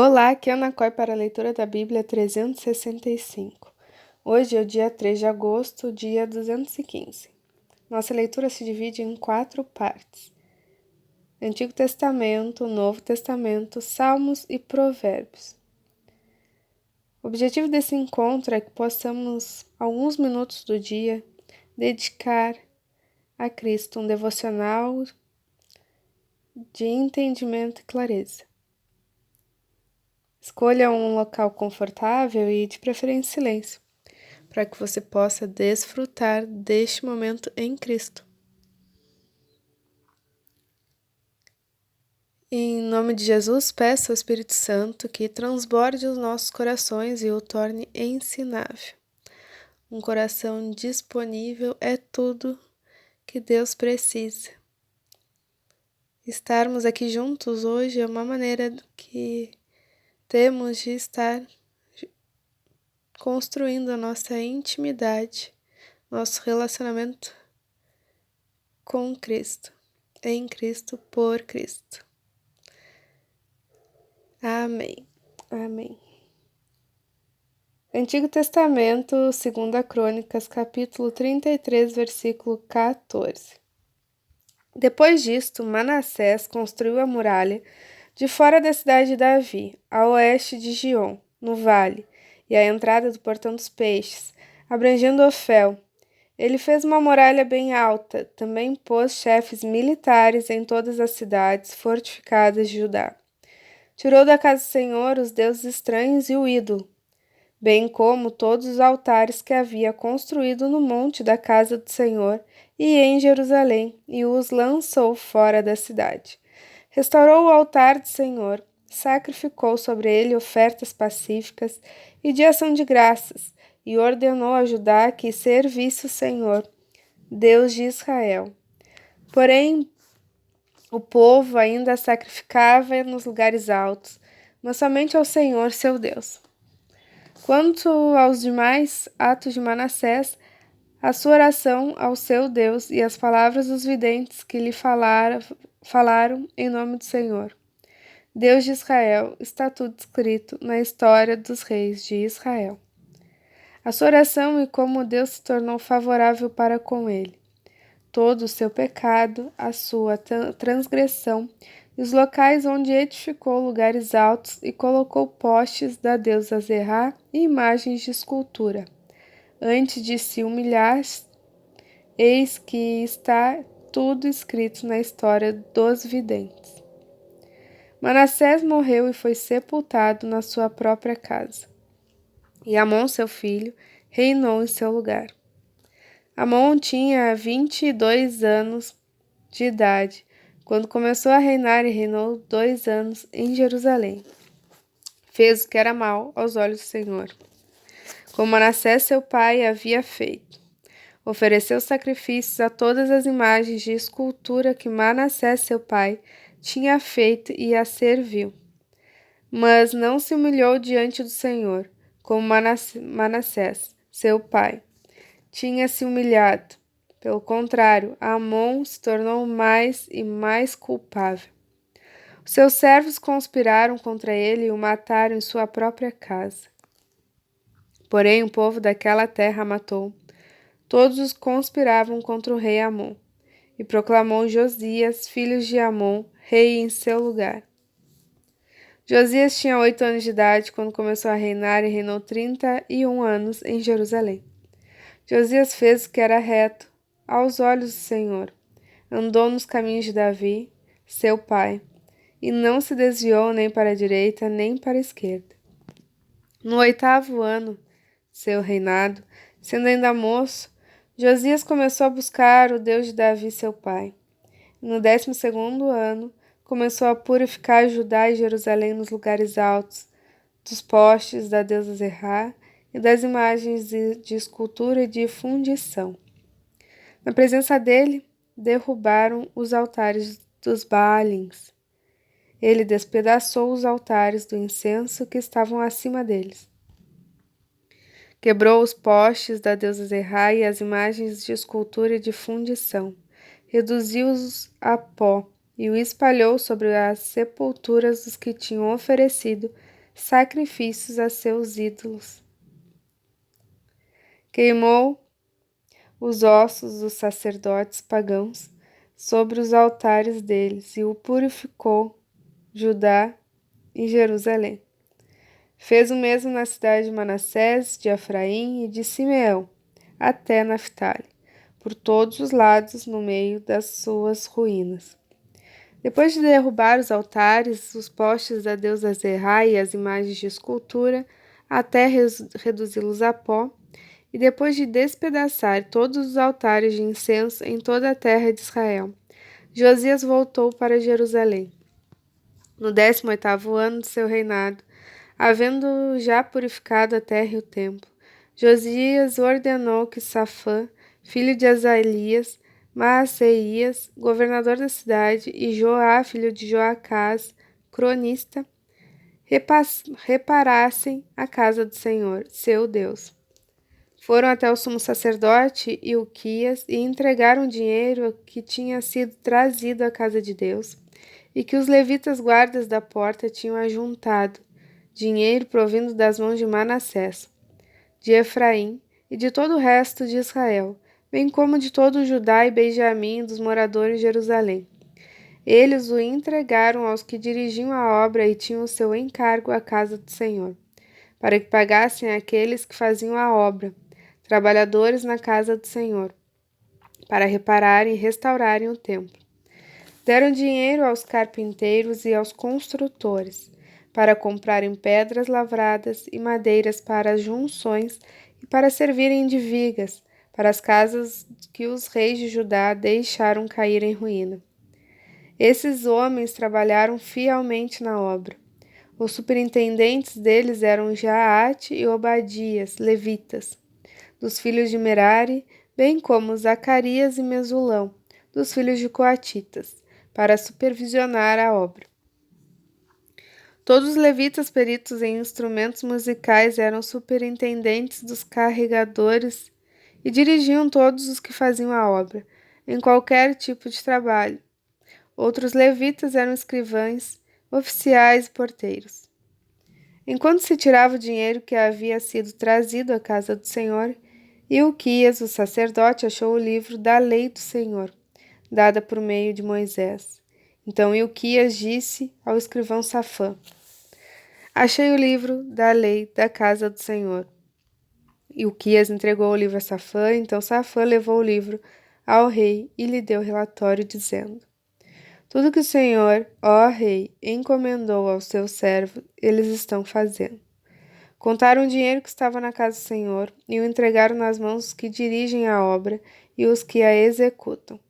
Olá, aqui é a Ana Coy para a leitura da Bíblia 365. Hoje é o dia 3 de agosto, dia 215. Nossa leitura se divide em 4 partes: Antigo Testamento, Novo Testamento, Salmos e Provérbios. O objetivo desse encontro é que possamos, alguns minutos do dia, dedicar a Cristo um devocional de entendimento e clareza. Escolha um local confortável e, de preferência, silêncio, para que você possa desfrutar deste momento em Cristo. Em nome de Jesus, peço ao Espírito Santo que transborde os nossos corações e o torne ensinável. Um coração disponível é tudo que Deus precisa. Estarmos aqui juntos hoje é uma maneira que temos de estar construindo a nossa intimidade, nosso relacionamento com Cristo, em Cristo, por Cristo. Amém. Amém. Antigo Testamento, 2 Crônicas, capítulo 33, versículo 14. Depois disto, Manassés construiu a muralha de fora da cidade de Davi, a oeste de Gion, no vale, e a entrada do Portão dos Peixes, abrangendo Ofel. Ele fez uma muralha bem alta, também pôs chefes militares em todas as cidades fortificadas de Judá. Tirou da casa do Senhor os deuses estranhos e o ídolo, bem como todos os altares que havia construído no monte da casa do Senhor e em Jerusalém, e os lançou fora da cidade. Restaurou o altar do Senhor, sacrificou sobre ele ofertas pacíficas e de ação de graças, e ordenou a Judá que servisse o Senhor, Deus de Israel. Porém, o povo ainda sacrificava nos lugares altos, mas somente ao Senhor, seu Deus. Quanto aos demais atos de Manassés, a sua oração ao seu Deus e as palavras dos videntes que lhe falaram em nome do Senhor, Deus de Israel, está tudo escrito na história dos reis de Israel. A sua oração e como Deus se tornou favorável para com ele. Todo o seu pecado, a sua transgressão, e os locais onde edificou lugares altos e colocou postes da deusa Zerá e imagens de escultura. Antes de se humilhar, eis que está tudo escrito na história dos videntes. Manassés morreu e foi sepultado na sua própria casa. E Amon, seu filho, reinou em seu lugar. Amon tinha 22 anos de idade quando começou a reinar e reinou 2 anos em Jerusalém. Fez o que era mal aos olhos do Senhor, como Manassés seu pai havia feito. Ofereceu sacrifícios a todas as imagens de escultura que Manassés seu pai tinha feito e a serviu. Mas não se humilhou diante do Senhor, como Manassés, seu pai, tinha se humilhado. Pelo contrário, Amon se tornou mais e mais culpável. Os seus servos conspiraram contra ele e o mataram em sua própria casa. Porém, o povo daquela terra matou. Todos os conspiravam contra o rei Amon, e proclamou Josias, filho de Amon, rei em seu lugar. Josias tinha 8 anos de idade quando começou a reinar e reinou 31 anos em Jerusalém. Josias fez o que era reto aos olhos do Senhor, andou nos caminhos de Davi, seu pai, e não se desviou nem para a direita nem para a esquerda. No 8º ano, seu reinado, sendo ainda moço, Josias começou a buscar o Deus de Davi, seu pai. E no 12º ano, começou a purificar Judá e Jerusalém nos lugares altos, dos postes da deusa Zerá e das imagens de escultura e de fundição. Na presença dele, derrubaram os altares dos Baalins. Ele despedaçou os altares do incenso que estavam acima deles. Quebrou os postes da deusa Zerá e as imagens de escultura e de fundição. Reduziu-os a pó e o espalhou sobre as sepulturas dos que tinham oferecido sacrifícios a seus ídolos. Queimou os ossos dos sacerdotes pagãos sobre os altares deles e o purificou, Judá e Jerusalém. Fez o mesmo na cidade de Manassés, de Efraim e de Simeão, até Naftali, por todos os lados no meio das suas ruínas. Depois de derrubar os altares, os postes da deusa Zerá e as imagens de escultura, até reduzi-los a pó, e depois de despedaçar todos os altares de incenso em toda a terra de Israel, Josias voltou para Jerusalém. No 18º ano de seu reinado, havendo já purificado a terra e o templo, Josias ordenou que Safã, filho de Azalias, Maaseias, governador da cidade, e Joá, filho de Joacás, cronista, reparassem a casa do Senhor, seu Deus. Foram até o sumo sacerdote Ilquias e entregaram o dinheiro que tinha sido trazido à casa de Deus e que os levitas guardas da porta tinham ajuntado, dinheiro provindo das mãos de Manassés, de Efraim e de todo o resto de Israel, bem como de todo Judá e Benjamim e dos moradores de Jerusalém. Eles o entregaram aos que dirigiam a obra e tinham o seu encargo à casa do Senhor, para que pagassem aqueles que faziam a obra, trabalhadores na casa do Senhor, para repararem e restaurarem o templo. Deram dinheiro aos carpinteiros e aos construtores, para comprarem pedras lavradas e madeiras para as junções e para servirem de vigas para as casas que os reis de Judá deixaram cair em ruína. Esses homens trabalharam fielmente na obra. Os superintendentes deles eram Jaate e Obadias, levitas, dos filhos de Merari, bem como Zacarias e Mesulão, dos filhos de Coatitas, para supervisionar a obra. Todos os levitas peritos em instrumentos musicais eram superintendentes dos carregadores e dirigiam todos os que faziam a obra, em qualquer tipo de trabalho. Outros levitas eram escrivães, oficiais e porteiros. Enquanto se tirava o dinheiro que havia sido trazido à casa do Senhor, Ilquias, o sacerdote, achou o livro da lei do Senhor, dada por meio de Moisés. Então Ilquias disse ao escrivão Safã: Achei o livro da lei da casa do Senhor. Ilquias entregou o livro a Safã, então Safã levou o livro ao rei e lhe deu relatório, dizendo: Tudo que o Senhor, ó rei, encomendou ao seu servo, eles estão fazendo. Contaram o dinheiro que estava na casa do Senhor e o entregaram nas mãos dos que dirigem a obra e os que a executam.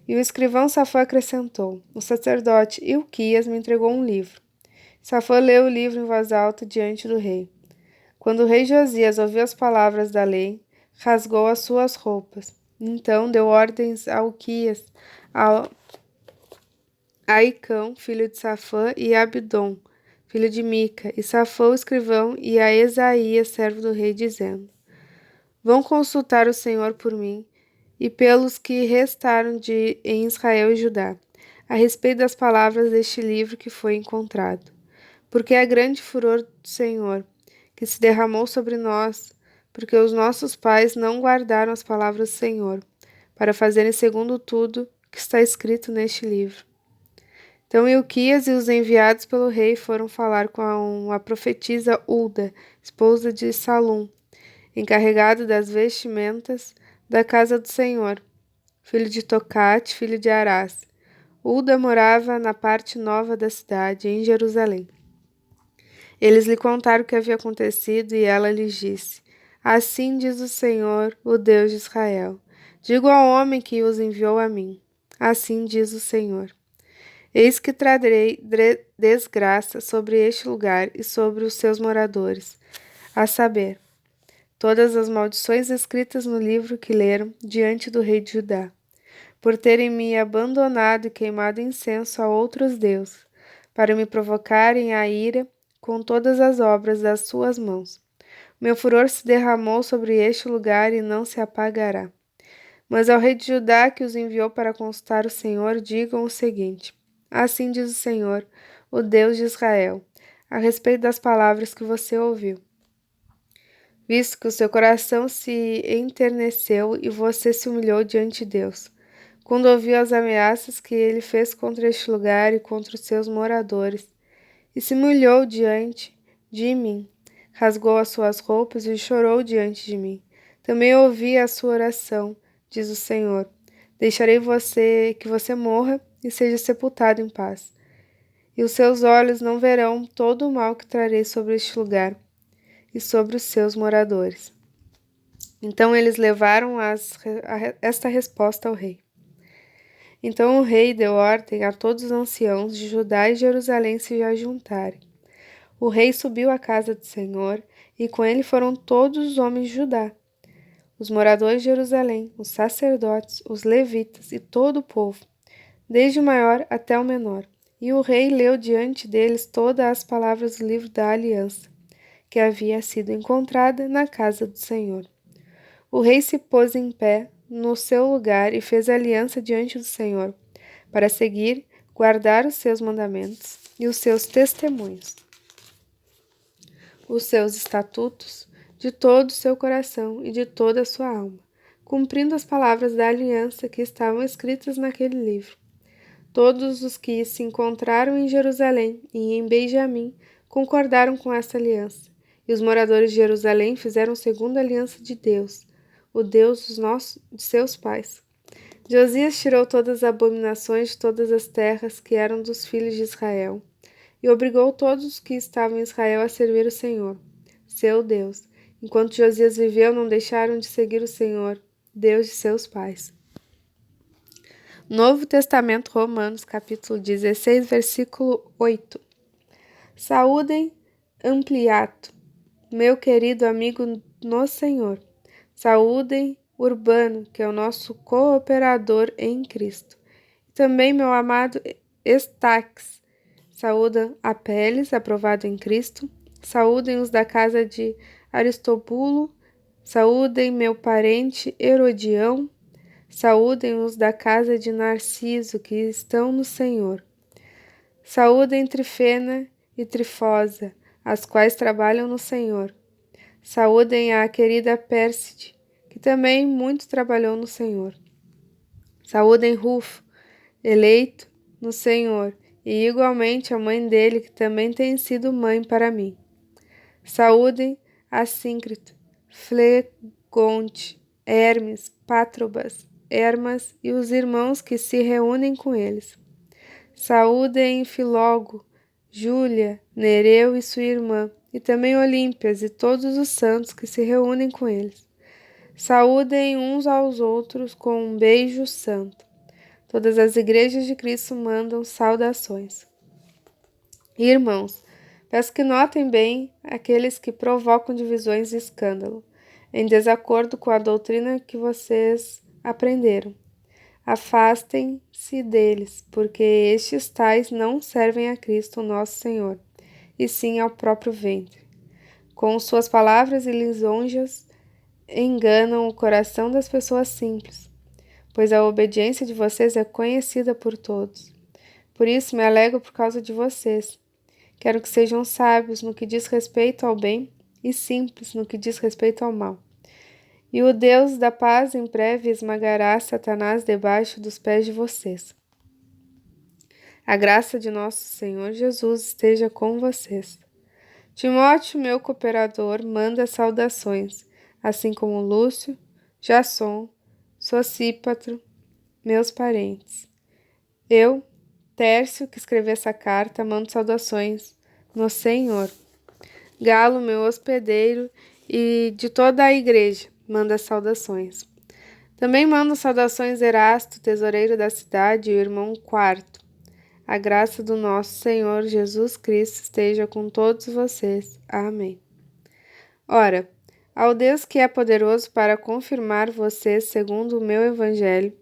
E o escrivão Safã acrescentou: O sacerdote Ilquias me entregou um livro. Safã leu o livro em voz alta diante do rei. Quando o rei Josias ouviu as palavras da lei, rasgou as suas roupas. Então deu ordens a Ilquias, a Aicão, filho de Safã, e a Abdom, filho de Mica, e Safã o escrivão, e a Esaías, servo do rei, dizendo: Vão consultar o Senhor por mim e pelos que restaram em Israel e Judá, a respeito das palavras deste livro que foi encontrado. Porque é grande furor do Senhor, que se derramou sobre nós, porque os nossos pais não guardaram as palavras do Senhor, para fazerem segundo tudo que está escrito neste livro. Então Ilquias e os enviados pelo rei foram falar com a profetisa Ulda, esposa de Salum, encarregada das vestimentas da casa do Senhor, filho de Tocate, filho de Arás. Ulda morava na parte nova da cidade, em Jerusalém. Eles lhe contaram o que havia acontecido e ela lhes disse: Assim diz o Senhor, o Deus de Israel: Digo ao homem que os enviou a mim: Assim diz o Senhor: Eis que trarei desgraça sobre este lugar e sobre os seus moradores, a saber, todas as maldições escritas no livro que leram diante do rei de Judá, por terem me abandonado e queimado incenso a outros deuses, para me provocarem a ira com todas as obras das suas mãos. Meu furor se derramou sobre este lugar e não se apagará. Mas ao rei de Judá, que os enviou para consultar o Senhor, digam o seguinte: Assim diz o Senhor, o Deus de Israel, a respeito das palavras que você ouviu. Visto que o seu coração se enterneceu e você se humilhou diante de Deus, quando ouviu as ameaças que ele fez contra este lugar e contra os seus moradores, e se humilhou diante de mim, rasgou as suas roupas e chorou diante de mim. Também ouvi a sua oração, diz o Senhor. Deixarei que você morra e seja sepultado em paz. E os seus olhos não verão todo o mal que trarei sobre este lugar e sobre os seus moradores. Então eles levaram esta resposta ao rei. Então o rei deu ordem a todos os anciãos de Judá e Jerusalém se ajuntarem. O rei subiu à casa do Senhor, e com ele foram todos os homens de Judá, os moradores de Jerusalém, os sacerdotes, os levitas e todo o povo, desde o maior até o menor. E o rei leu diante deles todas as palavras do livro da aliança, que havia sido encontrada na casa do Senhor. O rei se pôs em pé no seu lugar e fez aliança diante do Senhor, para seguir, guardar os seus mandamentos e os seus testemunhos, os seus estatutos, de todo o seu coração e de toda a sua alma, cumprindo as palavras da aliança que estavam escritas naquele livro. Todos os que se encontraram em Jerusalém e em Benjamim concordaram com essa aliança, e os moradores de Jerusalém fizeram segundo a aliança de Deus, o Deus de seus pais. Josias tirou todas as abominações de todas as terras que eram dos filhos de Israel, e obrigou todos os que estavam em Israel a servir o Senhor, seu Deus. Enquanto Josias viveu, não deixaram de seguir o Senhor, Deus de seus pais. Novo Testamento, Romanos, capítulo 16, versículo 8. Saúdem Ampliato, meu querido amigo no Senhor. Saúdem Urbano, que é o nosso cooperador em Cristo. E também meu amado Estaques. Saúdam Apeles, aprovado em Cristo. Saúdem os da casa de Aristobulo. Saúdem meu parente Herodião. Saúdem os da casa de Narciso, que estão no Senhor. Saúdem Trifena e Trifosa, as quais trabalham no Senhor. Saúdem a querida Pérside, que também muito trabalhou no Senhor. Saúdem Rufo, eleito no Senhor, e igualmente a mãe dele, que também tem sido mãe para mim. Saúdem Assíncrito, Flegonte, Hermes, Pátrobas, Hermas e os irmãos que se reúnem com eles. Saúdem Filógo, Júlia, Nereu e sua irmã, e também Olímpias e todos os santos que se reúnem com eles. Saúdem uns aos outros com um beijo santo. Todas as igrejas de Cristo mandam saudações. Irmãos, peço que notem bem aqueles que provocam divisões e escândalo, em desacordo com a doutrina que vocês aprenderam. Afastem-se deles, porque estes tais não servem a Cristo, nosso Senhor, e sim ao próprio ventre. Com suas palavras e lisonjas, enganam o coração das pessoas simples, pois a obediência de vocês é conhecida por todos. Por isso me alegro por causa de vocês. Quero que sejam sábios no que diz respeito ao bem e simples no que diz respeito ao mal. E o Deus da paz em breve esmagará Satanás debaixo dos pés de vocês. A graça de nosso Senhor Jesus esteja com vocês. Timóteo, meu cooperador, manda saudações, assim como Lúcio, Jasson, Sosípatro, meus parentes. Eu, Tércio, que escrevi essa carta, mando saudações no Senhor. Galo, meu hospedeiro, e de toda a igreja, manda saudações. Também mando saudações Erasto, tesoureiro da cidade, e o irmão Quarto. A graça do nosso Senhor Jesus Cristo esteja com todos vocês. Amém. Ora, ao Deus que é poderoso para confirmar vocês segundo o meu evangelho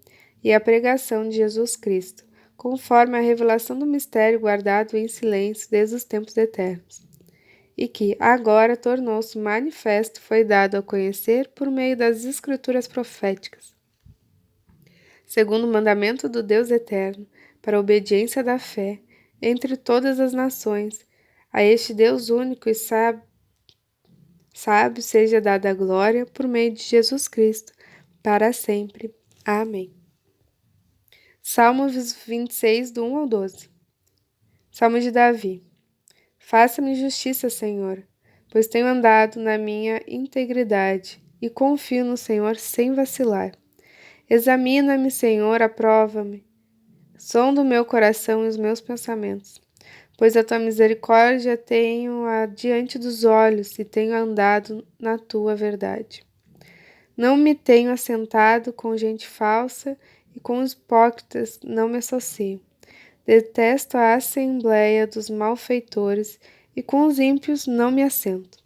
e a pregação de Jesus Cristo, conforme a revelação do mistério guardado em silêncio desde os tempos eternos, e que agora tornou-se manifesto, foi dado a conhecer por meio das escrituras proféticas. segundo o mandamento do Deus eterno, para a obediência da fé, entre todas as nações. A este Deus único e sábio seja dada a glória por meio de Jesus Cristo, para sempre. Amém. Salmos 26, do 1 ao 12. Salmo de Davi. Faça-me justiça, Senhor, pois tenho andado na minha integridade e confio no Senhor sem vacilar. Examina-me, Senhor, aprova-me. Sonda o meu coração e os meus pensamentos, pois a tua misericórdia tenho diante dos olhos e tenho andado na tua verdade. Não me tenho assentado com gente falsa e com os hipócritas não me associo. Detesto a assembleia dos malfeitores e com os ímpios não me assento.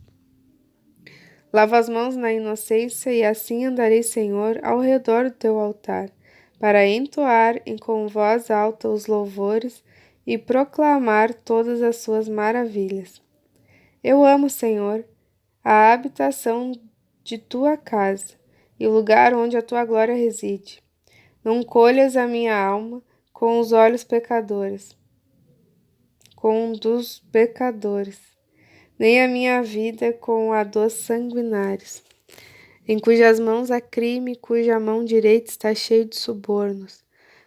Lavo as mãos na inocência e assim andarei, Senhor, ao redor do teu altar, para entoar com voz alta os louvores e proclamar todas as suas maravilhas. Eu amo, Senhor, a habitação de tua casa e o lugar onde a tua glória reside. Não colhas a minha alma com os olhos pecadores, com um dos pecadores, nem a minha vida com a dos sanguinários, em cujas mãos há crime e cuja mão direita está cheia de subornos.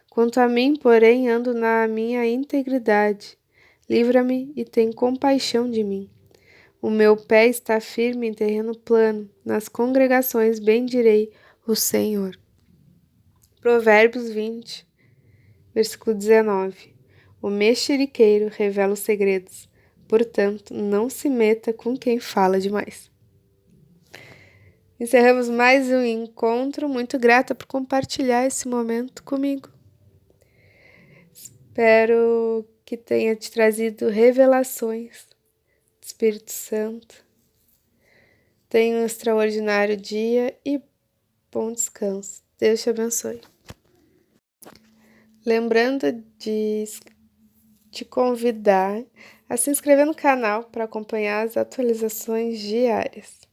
Quanto a mim, porém, ando na minha integridade. Livra-me e tem compaixão de mim. O meu pé está firme em terreno plano, nas congregações bendirei o Senhor. Provérbios 20, versículo 19. O mexeriqueiro revela os segredos, portanto, não se meta com quem fala demais. Encerramos mais um encontro. Muito grata por compartilhar esse momento comigo. Espero que tenha te trazido revelações do Espírito Santo. Tenha um extraordinário dia e bom descanso. Deus te abençoe. Lembrando de te convidar a se inscrever no canal para acompanhar as atualizações diárias.